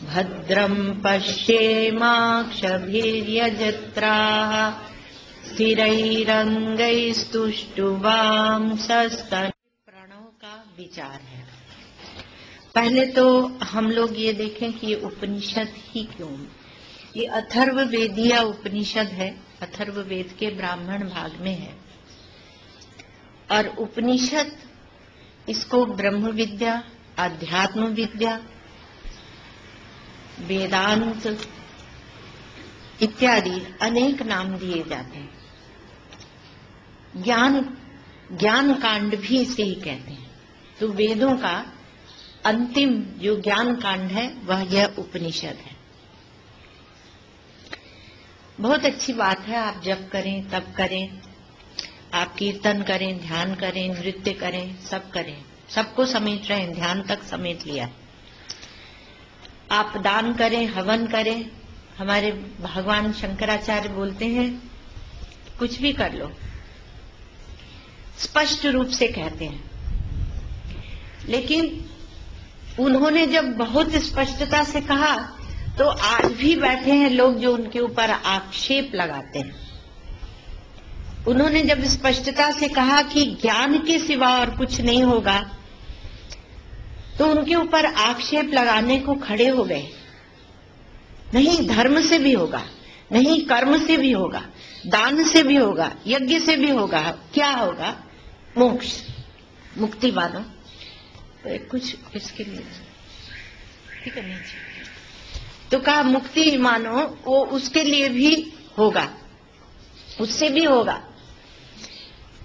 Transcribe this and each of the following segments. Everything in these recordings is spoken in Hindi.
भद्रं पश्येमाक्षभिर्यजत्राः स्थिरैरङ्गैस्तुष्टुवांसस्तन। प्रणव का विचार है। पहले तो हम लोग ये देखें कि ये उपनिषद ही क्यों। ये अथर्ववेदीय उपनिषद है, अथर्ववेद के ब्राह्मण भाग में है। और उपनिषद इसको ब्रह्म विद्या, आध्यात्म विद्या, वेदांत इत्यादि अनेक नाम दिए जाते हैं। ज्ञान कांड भी इसे ही कहते हैं। तो वेदों का अंतिम जो ज्ञान कांड है वह यह उपनिषद है। बहुत अच्छी बात है, आप जप करें, तप करें, आप कीर्तन करें, ध्यान करें, नृत्य करें, सब करें, सबको समेट रहे हैं, ध्यान तक समेट लिया। आप दान करें, हवन करें। हमारे भगवान शंकराचार्य बोलते हैं कुछ भी कर लो, स्पष्ट रूप से कहते हैं। लेकिन उन्होंने जब बहुत स्पष्टता से कहा तो आज भी बैठे हैं लोग जो उनके ऊपर आक्षेप लगाते हैं। उन्होंने जब स्पष्टता से कहा कि ज्ञान के सिवा और कुछ नहीं होगा तो उनके ऊपर आक्षेप लगाने को खड़े हो गए। नहीं, धर्म से भी होगा, नहीं कर्म से भी होगा, दान से भी होगा, यज्ञ से भी होगा। क्या होगा? मोक्ष, मुक्ति मानो। तो कुछ इसके लिए ठीक है नहीं, तो कहा मुक्ति मानो, वो उसके लिए भी होगा, उससे भी होगा।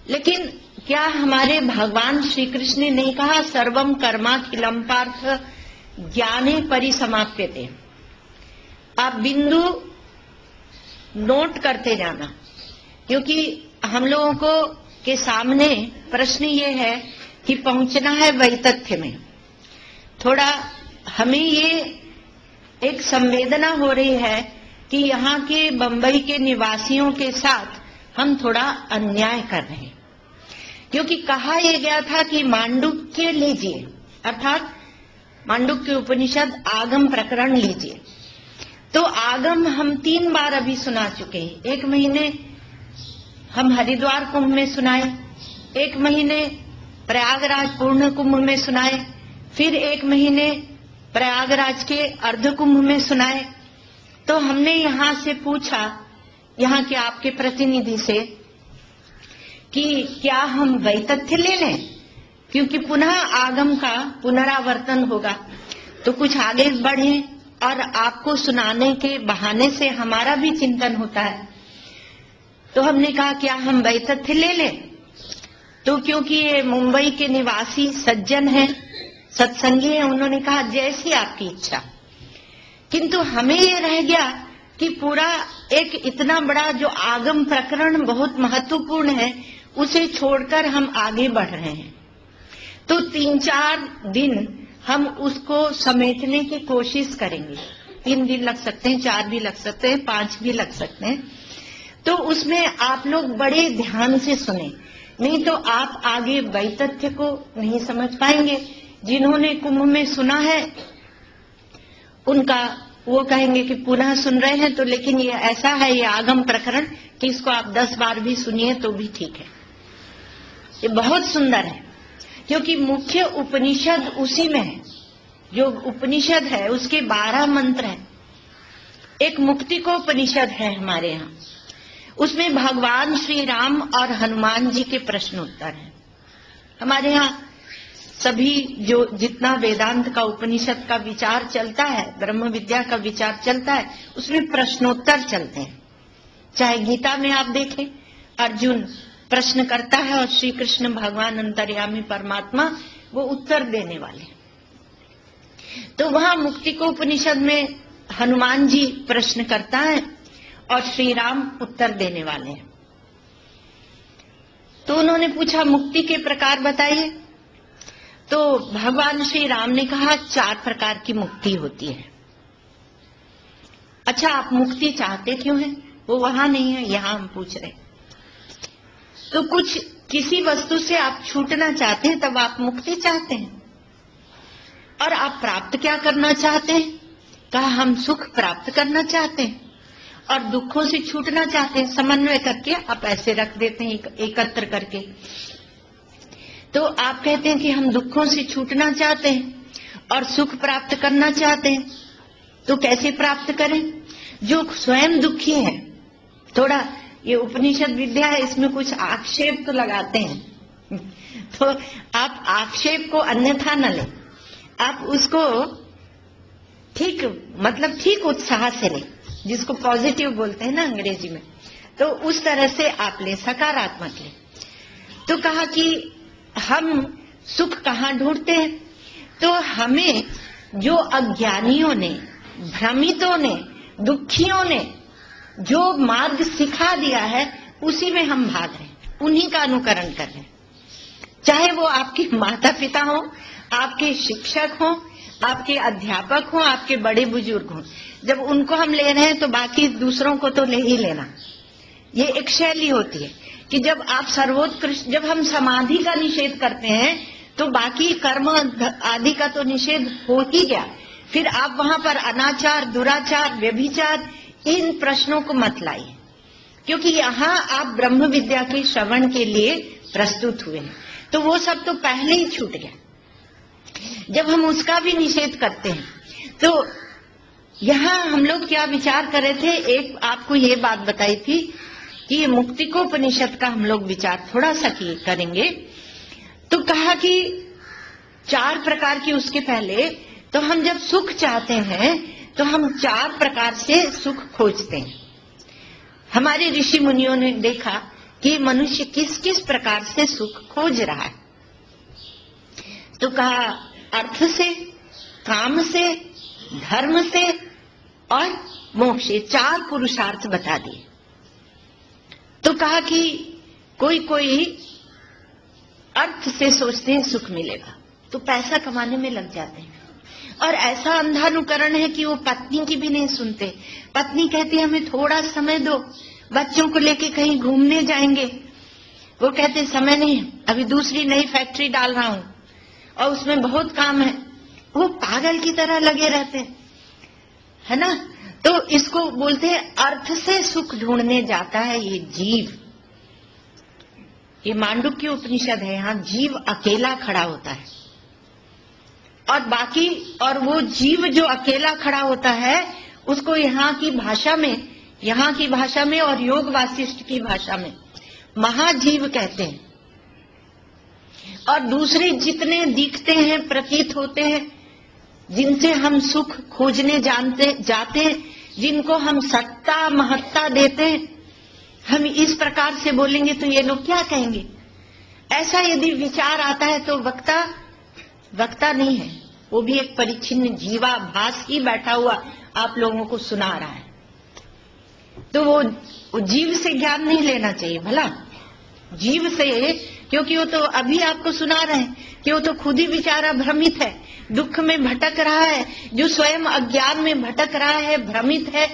लेकिन क्या हमारे भगवान श्री कृष्ण ने नहीं कहा सर्वम कर्माखिलम पार्थ ज्ञाने परिसमाप्यते? आप बिंदु नोट करते जाना, क्योंकि हम लोगों को के सामने प्रश्न ये है कि पहुंचना है वैतथ्य में। थोड़ा हमें ये एक संवेदना हो रही है कि यहाँ के बंबई के निवासियों के साथ हम थोड़ा अन्याय कर रहे हैं। क्योंकि कहा यह गया था कि मांडुक्य लीजिए, अर्थात मांडुक्य उपनिषद आगम प्रकरण लीजिए। तो आगम हम 3 बार अभी सुना चुके हैं। 1 महीने हम हरिद्वार कुंभ में सुनाए, 1 महीने प्रयागराज पूर्ण कुंभ में सुनाए, फिर 1 महीने प्रयागराज के अर्ध कुंभ में सुनाए। तो हमने यहां से पूछा, यहां के आपके प्रतिनिधि से, कि क्या हम वैतथ्य ले लें, क्योंकि पुनः आगम का पुनरावर्तन होगा। तो कुछ आगे बढ़े और आपको सुनाने के बहाने से हमारा भी चिंतन होता है। तो हमने कहा क्या हम वैतथ्य ले लें? तो क्योंकि ये मुंबई के निवासी सज्जन हैं, सत्संगी हैं, उन्होंने कहा जैसी आपकी इच्छा। किंतु हमें ये रह गया कि पूरा एक इतना बड़ा जो आगम प्रकरण बहुत महत्वपूर्ण है, उसे छोड़कर हम आगे बढ़ रहे हैं। तो 3-4 दिन हम उसको समेटने की कोशिश करेंगे। 3 दिन लग सकते हैं, 4 भी लग सकते हैं, 5 भी लग सकते हैं। तो उसमें आप लोग बड़े ध्यान से सुने, नहीं तो आप आगे वैतथ्य को नहीं समझ पाएंगे। जिन्होंने कुंभ में सुना है उनका वो कहेंगे कि पुनः सुन रहे हैं, तो लेकिन ये ऐसा है ये आगम प्रकरण कि इसको आप 10 बार भी सुनिए तो भी ठीक है। ये बहुत सुंदर है, क्योंकि मुख्य उपनिषद उसी में है। जो उपनिषद है उसके 12 मंत्र हैं। एक मुक्ति को उपनिषद है हमारे यहाँ, उसमें भगवान श्री राम और हनुमान जी के प्रश्न उत्तर हैं। हमारे यहाँ सभी जो जितना वेदांत का उपनिषद का विचार चलता है, ब्रह्म विद्या का विचार चलता है, उसमें प्रश्नोत्तर चलते हैं। चाहे गीता में आप देखें, अर्जुन प्रश्न करता है और श्री कृष्ण भगवान अंतर्यामी परमात्मा वो उत्तर देने वाले। तो वहां मुक्ति को उपनिषद में हनुमान जी प्रश्न करता है और श्री राम उत्तर देने वाले हैं। तो उन्होंने पूछा मुक्ति के प्रकार बताइए। तो भगवान श्री राम ने कहा 4 प्रकार की मुक्ति होती है। अच्छा, आप मुक्ति चाहते क्यों हैं? वो वहां नहीं है, यहां हम पूछ रहे हैं। तो कुछ किसी वस्तु से आप छूटना चाहते हैं तब आप मुक्ति चाहते हैं। और आप प्राप्त क्या करना चाहते हैं? कहा हम सुख प्राप्त करना चाहते हैं और दुखों से छूटना चाहते हैं, समन्वय करके आप ऐसे रख देते हैं एकत्र करके। तो आप कहते हैं कि हम दुखों से छूटना चाहते हैं और सुख प्राप्त करना चाहते हैं, तो कैसे प्राप्त करें? जो स्वयं दुखी है, थोड़ा ये उपनिषद विद्या है, इसमें कुछ आक्षेप तो लगाते हैं तो आप आक्षेप को अन्यथा न लें, आप उसको ठीक मतलब ठीक उत्साह से लें, जिसको पॉजिटिव बोलते हैं ना अंग्रेजी में, तो उस तरह से आप ले, सकारात्मक ले। तो कहा कि हम सुख कहाँ ढूंढते हैं? तो हमें जो अज्ञानियों ने, भ्रमितों ने, दुखियों ने जो मार्ग सिखा दिया है उसी में हम भाग रहे हैं, उन्हीं का अनुकरण कर रहे हैं। चाहे वो आपके माता पिता हो, आपके शिक्षक हो, आपके अध्यापक हो, आपके बड़े बुजुर्ग हो, जब उनको हम ले रहे हैं तो बाकी दूसरों को तो ले ही लेना। ये एक शैली होती है कि जब आप सर्वोत्कृष्ट, जब हम समाधि का निषेध करते हैं तो बाकी कर्म आदि का तो निषेध हो ही गया, फिर आप वहां पर अनाचार, दुराचार, व्यभिचार, इन प्रश्नों को मत लाइए, क्योंकि यहाँ आप ब्रह्म विद्या के श्रवण के लिए प्रस्तुत हुए हैं, तो वो सब तो पहले ही छूट गया। जब हम उसका भी निषेध करते हैं तो यहाँ हम लोग क्या विचार कर रहे थे, एक आपको ये बात बताई थी कि ये मुक्तिकोपनिषद का हम लोग विचार थोड़ा सा करेंगे। तो कहा कि 4 प्रकार की, उसके पहले तो हम जब सुख चाहते हैं तो हम 4 प्रकार से सुख खोजते हैं। हमारे ऋषि मुनियों ने देखा कि मनुष्य किस किस प्रकार से सुख खोज रहा है। तो कहा अर्थ से, काम से, धर्म से और मोक्ष, 4 पुरुषार्थ बता दिए। तो कहा कि कोई कोई अर्थ से सोचते हैं सुख मिलेगा तो पैसा कमाने में लग जाते हैं, और ऐसा अंधानुकरण है कि वो पत्नी की भी नहीं सुनते। पत्नी कहती है हमें थोड़ा समय दो, बच्चों को लेके कहीं घूमने जाएंगे, वो कहते समय नहीं, अभी दूसरी नई फैक्ट्री डाल रहा हूं और उसमें बहुत काम है। वो पागल की तरह लगे रहते हैं, है ना। तो इसको बोलते हैं अर्थ से सुख ढूंढने जाता है ये जीव। ये मांडुक्य उपनिषद है, यहाँ जीव अकेला खड़ा होता है और बाकी, और वो जीव जो अकेला खड़ा होता है उसको यहाँ की भाषा में और योग वासिष्ठ की भाषा में महाजीव कहते हैं। और दूसरे जितने दिखते हैं, प्रतीत होते हैं, जिनसे हम सुख खोजने जाते हैं, जिनको हम सत्ता महत्ता देते हैं, हम इस प्रकार से बोलेंगे तो ये लोग क्या कहेंगे। ऐसा यदि विचार आता है तो वक्ता नहीं है, वो भी एक परिच्छिन्न जीवाभास ही बैठा हुआ आप लोगों को सुना रहा है। तो वो जीव से ज्ञान नहीं लेना चाहिए भला, जीव से, क्योंकि वो तो अभी आपको सुना रहे हैं कि वो तो खुद ही बेचारा भ्रमित है, दुख में भटक रहा है, जो स्वयं अज्ञान में भटक रहा है, भ्रमित है,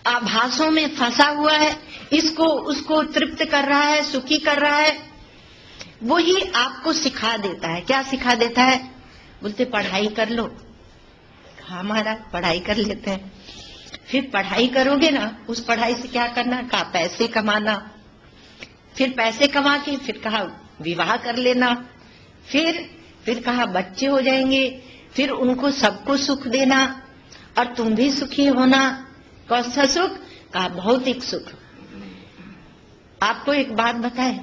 आभासों में फंसा हुआ है, इसको उसको तृप्त कर रहा है, सुखी कर रहा है। वो ही आपको सिखा देता है। क्या सिखा देता है? बोलते पढ़ाई कर लो। हाँ महाराज, पढ़ाई कर लेते हैं। फिर पढ़ाई करोगे ना, उस पढ़ाई से क्या करना? कहा पैसे कमाना। फिर पैसे कमा के फिर कहा विवाह कर लेना। फिर कहा बच्चे हो जाएंगे, फिर उनको सबको सुख देना और तुम भी सुखी होना। कौन सा सुख? कहा भौतिक सुख। आपको एक बात बताए,